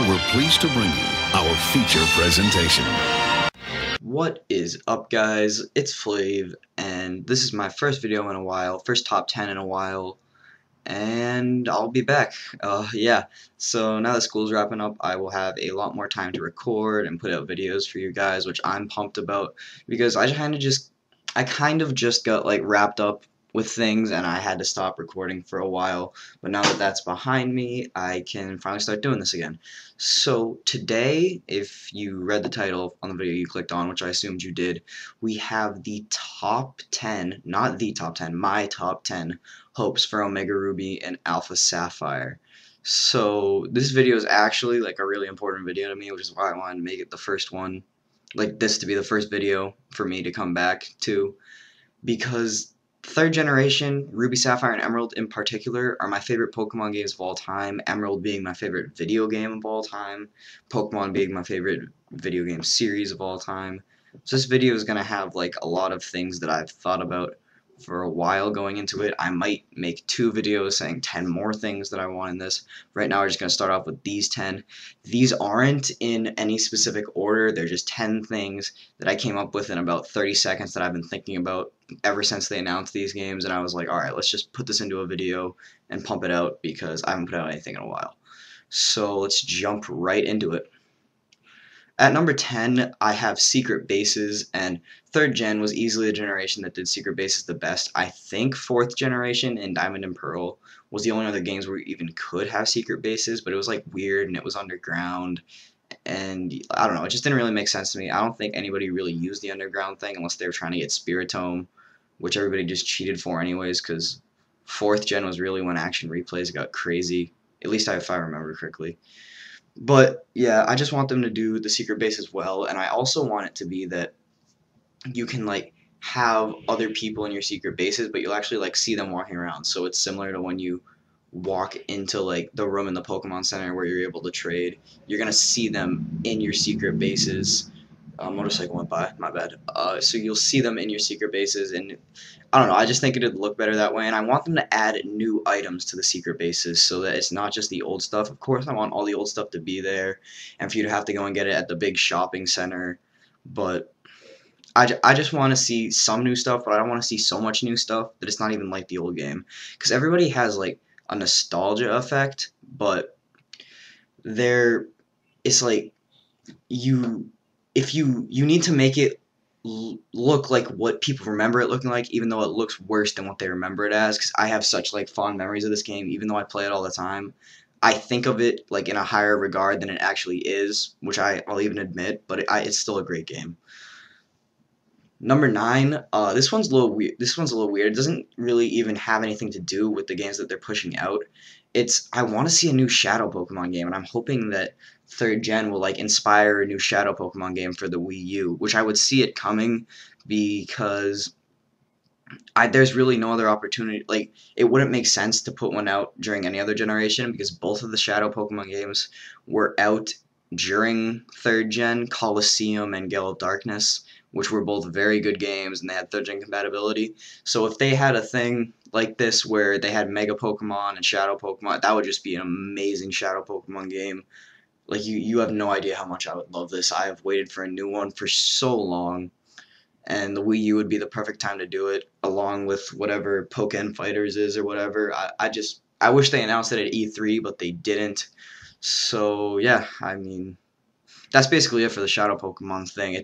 we're pleased to bring you our feature presentation. What is up, guys? It's Flav, and this is my first video in a while, first top 10 in a while, and I'll be back. Yeah, so now that school's wrapping up, I will have a lot more time to record and put out videos for you guys, which I'm pumped about, because I kind of just got like wrapped up with things and I had to stop recording for a while, but now that that's behind me, I can finally start doing this again. So today, if you read the title on the video you clicked on, which I assumed you did, we have the top 10, not the top 10, my top 10 hopes for Omega Ruby and Alpha Sapphire. So this video is actually like a really important video to me, which is why I wanted to make it the first one, like this to be the first video for me to come back to, because third generation, Ruby, Sapphire, and Emerald in particular, are my favorite Pokemon games of all time, Emerald being my favorite video game of all time, Pokemon being my favorite video game series of all time. So this video is going to have like a lot of things that I've thought about for a while going into it. I might make 2 videos saying 10 more things that I want in this. Right now we're just going to start off with these 10. These aren't in any specific order, they're just 10 things that I came up with in about 30 seconds that I've been thinking about ever since they announced these games, and I was like, alright, let's just put this into a video and pump it out because I haven't put out anything in a while. So let's jump right into it. At number 10, I have Secret Bases, and 3rd Gen was easily the generation that did Secret Bases the best. I think 4th generation and Diamond and Pearl was the only other games where you even could have Secret Bases, but it was like weird and it was underground, and I don't know, it just didn't really make sense to me. I don't think anybody really used the underground thing unless they were trying to get Spiritome, which everybody just cheated for anyways, because 4th Gen was really when action replays got crazy, at least if I remember correctly. But yeah, I just want them to do the secret base as well, and I also want it to be that you can like have other people in your secret bases, but you'll actually like see them walking around. So it's similar to when you walk into like the room in the Pokemon Center where you're able to trade. You're gonna see them in your secret bases. Motorcycle went by, my bad. So you'll see them in your secret bases, and I don't know, I just think it'd look better that way, and I want them to add new items to the secret bases so that it's not just the old stuff. Of course, I want all the old stuff to be there, and for you to have to go and get it at the big shopping center, but I just want to see some new stuff, but I don't want to see so much new stuff that it's not even like the old game, because everybody has like a nostalgia effect, but it's like you need to make it look like what people remember it looking like, even though it looks worse than what they remember it as, because I have such like fond memories of this game, even though I play it all the time. I think of it like in a higher regard than it actually is, which I'll even admit, but it's still a great game. Number 9, this one's a little weird. It doesn't really even have anything to do with the games that they're pushing out. I want to see a new Shadow Pokemon game, and I'm hoping that 3rd Gen will like inspire a new Shadow Pokemon game for the Wii U, which I would see it coming, because there's really no other opportunity. Like, it wouldn't make sense to put one out during any other generation, because both of the Shadow Pokemon games were out during 3rd Gen, Colosseum and Gale of Darkness, which were both very good games, and they had 3rd Gen compatibility. So if they had a thing like this where they had Mega Pokemon and Shadow Pokemon, that would just be an amazing Shadow Pokemon game. Like, you have no idea how much I would love this. I have waited for a new one for so long, and the Wii U would be the perfect time to do it, along with whatever Pokken Fighters is or whatever. I wish they announced it at E3, but they didn't. So yeah, I mean, that's basically it for the Shadow Pokemon thing.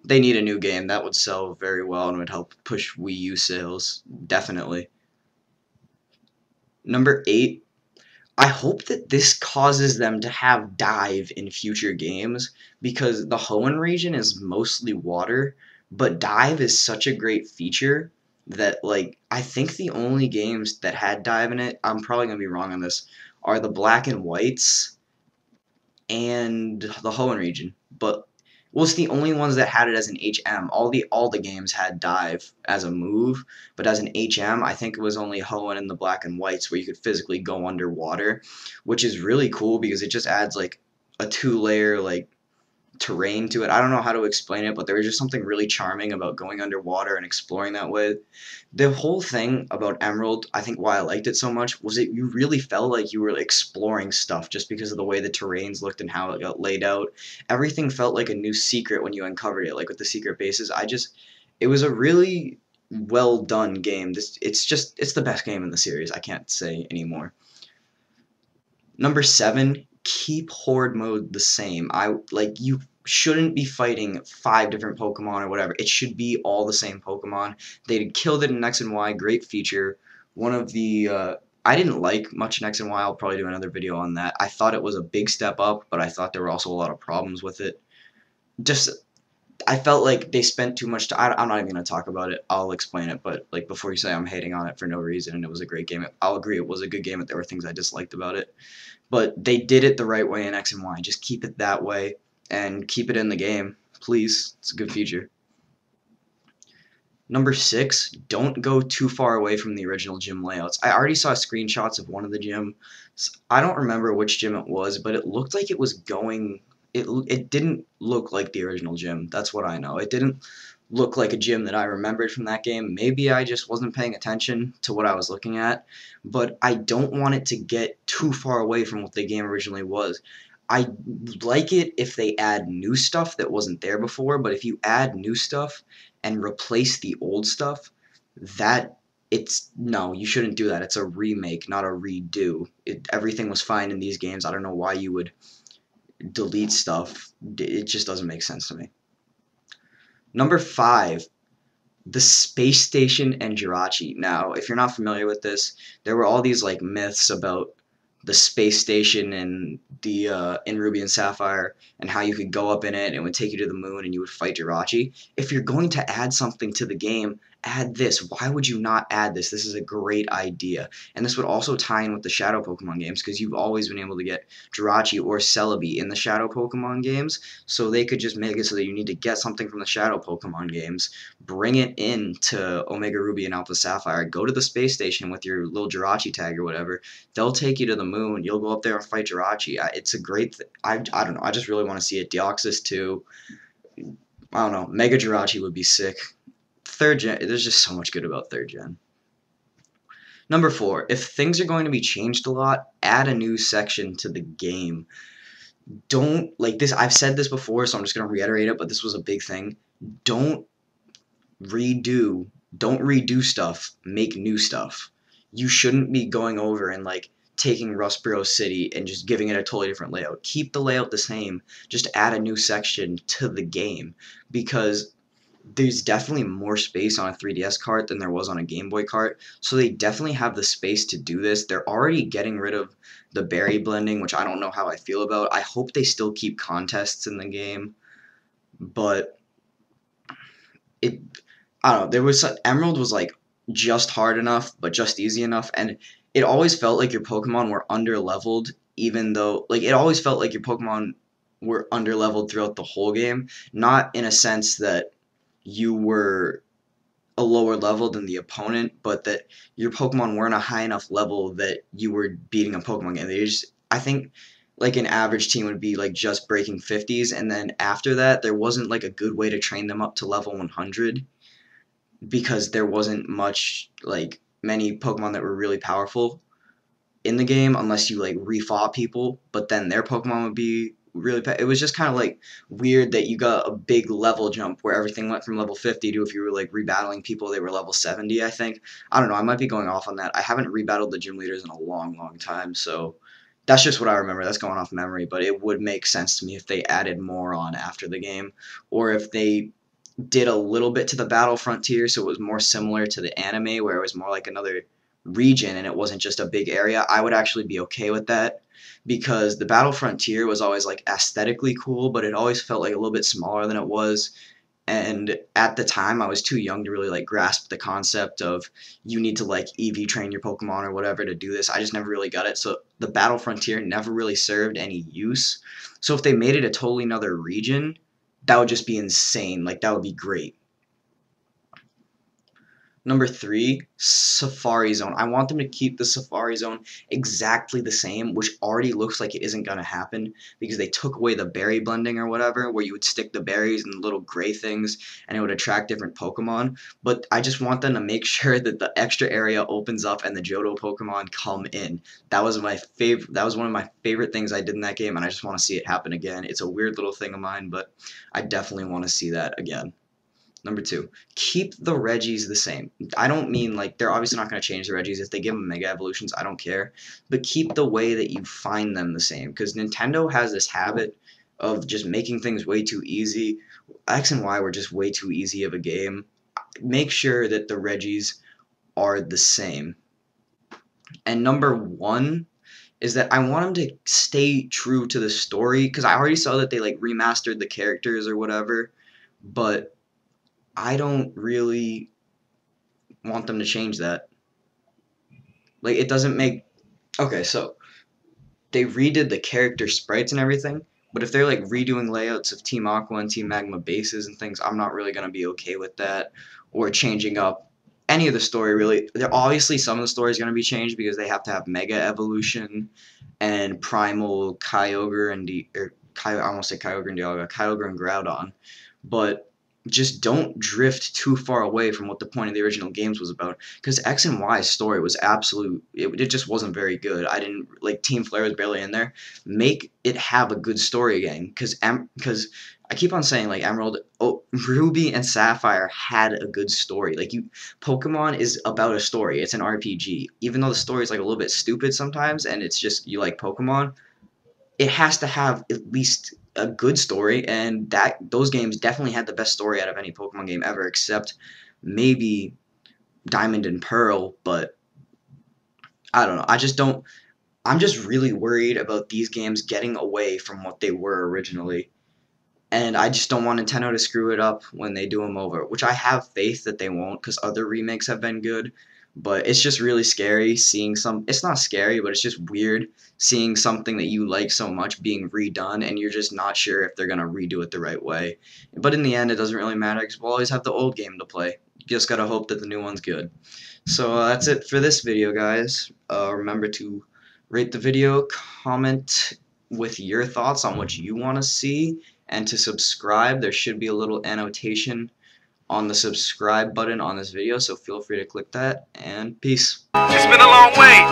They need a new game that would sell very well and would help push Wii U sales, definitely. Number 8, I hope that this causes them to have dive in future games, because the Hoenn region is mostly water, but dive is such a great feature that, like, I think the only games that had dive in it, I'm probably going to be wrong on this, are the Black and Whites and the Hoenn region, but it's the only ones that had it as an HM. All the games had dive as a move, but as an HM, I think it was only Hoenn and the Black and Whites where you could physically go underwater, which is really cool because it just adds like a 2-layer like terrain to it. I don't know how to explain it, but there was just something really charming about going underwater and exploring that way. The whole thing about Emerald, I think why I liked it so much, was it you really felt like you were exploring stuff just because of the way the terrains looked and how it got laid out. Everything felt like a new secret when you uncovered it, like with the secret bases. It was a really well done game. It's the best game in the series. I can't say anymore. Number 7, keep horde mode the same. You shouldn't be fighting 5 different Pokemon or whatever. It should be all the same Pokemon. They killed it in X and Y, great feature. One of the I didn't like much in X and Y. I'll probably do another video on that. I thought it was a big step up, but I thought there were also a lot of problems with it. Just I felt like they spent too much time. I'm not even going to talk about it. I'll explain it, but like before you say I'm hating on it for no reason and it was a great game, I'll agree it was a good game, but there were things I disliked about it. But they did it the right way in X and Y. Just keep it that way and keep it in the game, please. It's a good feature. Number 6, don't go too far away from the original gym layouts. I already saw screenshots of one of the gyms. I don't remember which gym it was, but it looked like it was going. It didn't look like the original gym. That's what I know. It didn't look like a gym that I remembered from that game. Maybe I just wasn't paying attention to what I was looking at, but I don't want it to get too far away from what the game originally was. I like it if they add new stuff that wasn't there before, but if you add new stuff and replace the old stuff, no, you shouldn't do that. It's a remake, not a redo. Everything was fine in these games. I don't know why you would delete stuff. It just doesn't make sense to me. Number 5, the space station and Jirachi. Now, if you're not familiar with this, there were all these like myths about the space station and the in Ruby and Sapphire and how you could go up in it and it would take you to the moon and you would fight Jirachi. If you're going to add something to the game, add this. Why would you not add this? This is a great idea. And this would also tie in with the Shadow Pokemon games because you've always been able to get Jirachi or Celebi in the Shadow Pokemon games. So they could just make it so that you need to get something from the Shadow Pokemon games, bring it into Omega Ruby and Alpha Sapphire, go to the space station with your little Jirachi tag or whatever. They'll take you to the moon. You'll go up there and fight Jirachi. It's a great I don't know. I just really want to see it. Deoxys too. I don't know. Mega Jirachi would be sick. 3rd gen, there's just so much good about 3rd gen. Number 4, if things are going to be changed a lot, add a new section to the game. Don't, like this, I've said this before, so I'm just going to reiterate it, but this was a big thing. Don't redo stuff, make new stuff. You shouldn't be going over and like taking Rustboro City and just giving it a totally different layout. Keep the layout the same, just add a new section to the game, because there's definitely more space on a 3DS cart than there was on a Game Boy cart, so they definitely have the space to do this. They're already getting rid of the berry blending, which I don't know how I feel about. I hope they still keep contests in the game, but I don't know, Emerald was like just hard enough, but just easy enough, and it always felt like your Pokemon were under-leveled, even though, like, it always felt like your Pokemon were under-leveled throughout the whole game, not in a sense that you were a lower level than the opponent, but that your Pokemon weren't a high enough level that you were beating a Pokemon game. I think like an average team would be like just breaking 50s, and then after that there wasn't like a good way to train them up to level 100 because there wasn't many Pokemon that were really powerful in the game unless you like refought people, but then their Pokemon would be really it was just kind of like weird that you got a big level jump where everything went from level 50 to, if you were like rebattling people, they were level 70, I think. I don't know, I might be going off on that. I haven't rebattled the gym leaders in a long time, so that's just what I remember. That's going off memory, but it would make sense to me if they added more on after the game, or if they did a little bit to the battle frontier so it was more similar to the anime where it was more like another region and it wasn't just a big area. I would actually be okay with that, because the battle frontier was always like aesthetically cool, but it always felt like a little bit smaller than it was. And at the time I was too young to really like grasp the concept of you need to like EV train your Pokemon or whatever to do this. I just never really got it. So the battle frontier never really served any use. So if they made it a totally another region, that would just be insane. Like, that would be great. Number 3, Safari Zone. I want them to keep the Safari Zone exactly the same, which already looks like it isn't going to happen because they took away the berry blending or whatever, where you would stick the berries and the little gray things and it would attract different Pokemon. But I just want them to make sure that the extra area opens up and the Johto Pokemon come in. That was my favorite. That was one of my favorite things I did in that game, and I just want to see it happen again. It's a weird little thing of mine, but I definitely want to see that again. Number 2, keep the Regis the same. I don't mean like they're obviously not going to change the Regis. If they give them Mega Evolutions, I don't care. But keep the way that you find them the same. Because Nintendo has this habit of just making things way too easy. X and Y were just way too easy of a game. Make sure that the Regis are the same. And number 1 is that I want them to stay true to the story. Because I already saw that they like remastered the characters or whatever. But I don't really want them to change that. Like, it doesn't make... Okay, so they redid the character sprites and everything, but if they're like redoing layouts of Team Aqua and Team Magma bases and things, I'm not really going to be okay with that, or changing up any of the story, really. Obviously, some of the story is going to be changed because they have to have Mega Evolution and Primal Kyogre and... I almost say Kyogre and Dialga, Kyogre and Groudon, but just don't drift too far away from what the point of the original games was about, because X and Y's story was it just wasn't very good. I didn't like Team Flare was barely in there. Make it have a good story again, because I keep on saying like Ruby and Sapphire had a good story. Like Pokemon is about a story. It's an RPG. Even though the story is like a little bit stupid sometimes, and it's just you like Pokemon, it has to have at least a good story, and those games definitely had the best story out of any Pokemon game ever, except maybe Diamond and Pearl. But I don't know. I'm just really worried about these games getting away from what they were originally, and I just don't want Nintendo to screw it up when they do them over, which I have faith that they won't, because other remakes have been good. But it's just really scary seeing it's not scary, but it's just weird seeing something that you like so much being redone, and you're just not sure if they're going to redo it the right way. But in the end, it doesn't really matter, because we'll always have the old game to play. You just got to hope that the new one's good. So that's it for this video, guys. Remember to rate the video, comment with your thoughts on what you want to see, and to subscribe. There should be a little annotation on the subscribe button on this video, so feel free to click that, and peace. It's been a long way.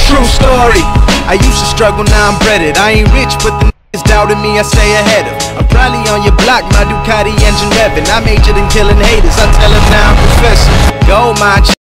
True story. I used to struggle, now I'm breaded. I ain't rich, but the niggas doubted me, I stay ahead of. I'm probably on your block, my Ducati engine revving. I majored in killing haters, I tell them now I'm professor. Gold mine.